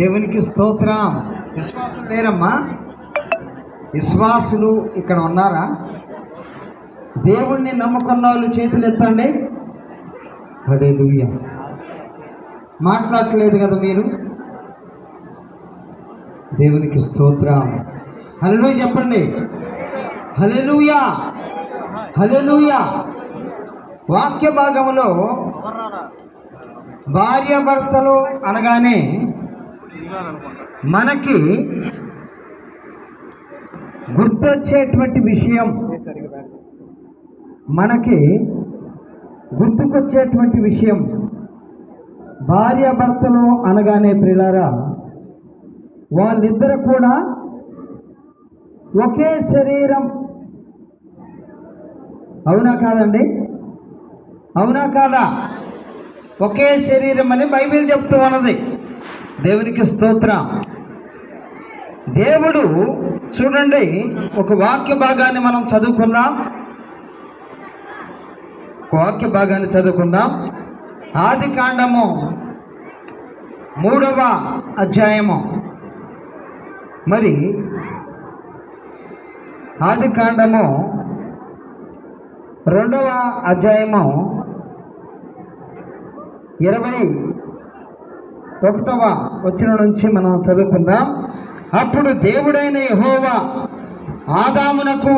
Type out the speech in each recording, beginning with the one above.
దేవునికి స్తోత్రం. విశ్వాసులు లేరమ్మా? విశ్వాసులు ఇక్కడ ఉన్నారా? దేవుణ్ణి నమ్ముకున్న వాళ్ళు చేతులు ఎత్తండి. హల్లెలూయా. మాట్లాడట్లేదు కదా మీరు? దేవునికి స్తోత్రం. హల్లెలూయా చెప్పండి. హల్లెలూయా, హల్లెలూయా. వాక్య భాగంలో భార్యాభర్తలు అనగానే మనకి గుర్తొచ్చేటువంటి విషయం, గుర్తుకొచ్చేటువంటి విషయం భార్యాభర్తలు అనగానే ప్రియులారా, వాళ్ళిద్దరు కూడా ఒకే శరీరం. అవునా కాదండి? అవునా కాదా? ఒకే శరీరం అని బైబిల్ చెప్తూ ఉన్నది. దేవునికి స్తోత్రం. దేవుడు చూడండి, ఒక వాక్య భాగాన్ని మనం చదువుకుందాం. ఆది కాండము 3వ అధ్యాయము. మరి ఆది కాండము 2వ అధ్యాయము 21వ వచనం నుంచి మనం చదువుకుందాం. అప్పుడు దేవుడైన యెహోవా ఆదామునకు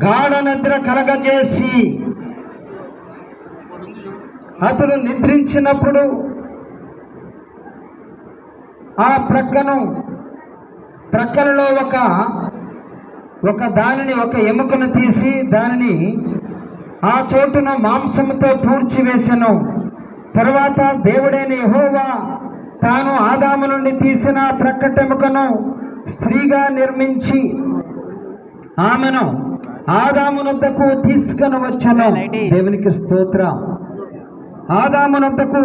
గాఢ నిద్ర కలగజేసి అతడు నిద్రించినప్పుడు ఆ ప్రక్కలలో ఒక ఎముకను తీసి దానిని ఆ చోటును మాంసముతో పూడ్చివేసెను. తరువాత దేవుడైన యెహోవా తాను ఆదాము నుండి తీసిన ప్రక్కటెముకను స్త్రీగా నిర్మించి ఆమెను ఆదామునొద్దకు తీసుకొని వచ్చెను. దేవునికి స్తోత్రం. ఆదామునొద్దకు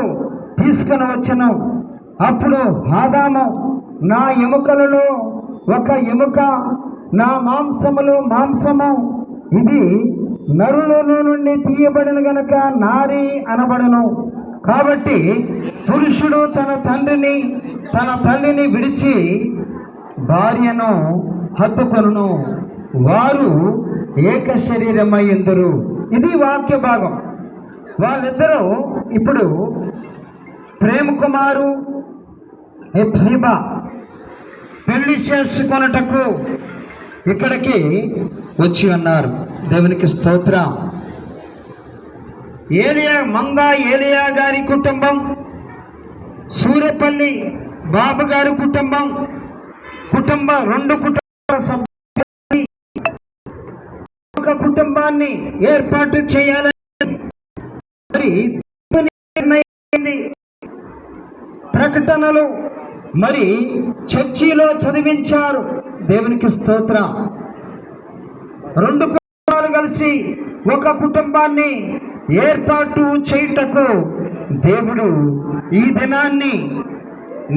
తీసుకొని వచ్చెను. అప్పుడు ఆదాము, నా ఎముకలలో ఒక ఎముక, నా మాంసములో మాంసము, ఇది నరులలో నుండి తీయబడిన గనుక నారి అనబడను. కాబట్టి పురుషుడు తన తల్లిని విడిచి భార్యను హత్తుకొనును, వారు ఏక శరీరమయ్యుందురు. ఇది వాక్య భాగం. వాళ్ళిద్దరూ ఇప్పుడు ప్రేమ కుమారు హెబ్సిబా పెళ్లి చేసుకొనుటకు ఇక్కడికి వచ్చి ఉన్నారు. దేవునికి స్తోత్రం. ఏలియా గారి కుటుంబం, సూర్యపల్లి బాబు గారి కుటుంబం, రెండు కుటుంబాల సభ్యులు ఒక కుటుంబాన్ని ఏర్పాటు చేయాలని ప్రకటనలు మరి చర్చిలో చదివించారు. దేవునికి స్తోత్రం. రెండు కుటుంబాలు కలిసి ఒక కుటుంబాన్ని ఏర్పాటు చేయుటకు దేవుడు ఈ దినాన్ని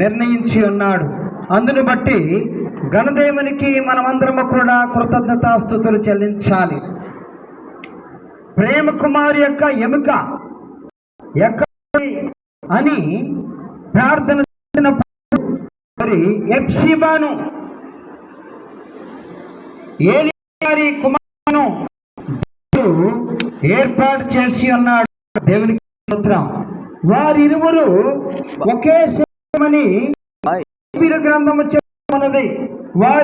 నిర్ణయించి ఉన్నాడు. అందును బట్టి గణదేవునికి మనమందరము కూడా కృతజ్ఞతాస్తుతులు చెల్లించాలి. ప్రేమ కుమారి యొక్క ఎముక ఎక్కడి అని ప్రార్థన చేసినప్పుడు మరి హెబ్సిబాను ఏలియా గారి కుమారును ఏర్పాటు చేసి ఉన్నాడు. దేవునికి స్తోత్రం. వారిరువురు ఒకే శరీరమని గ్రంథము చెప్తున్నది. వారి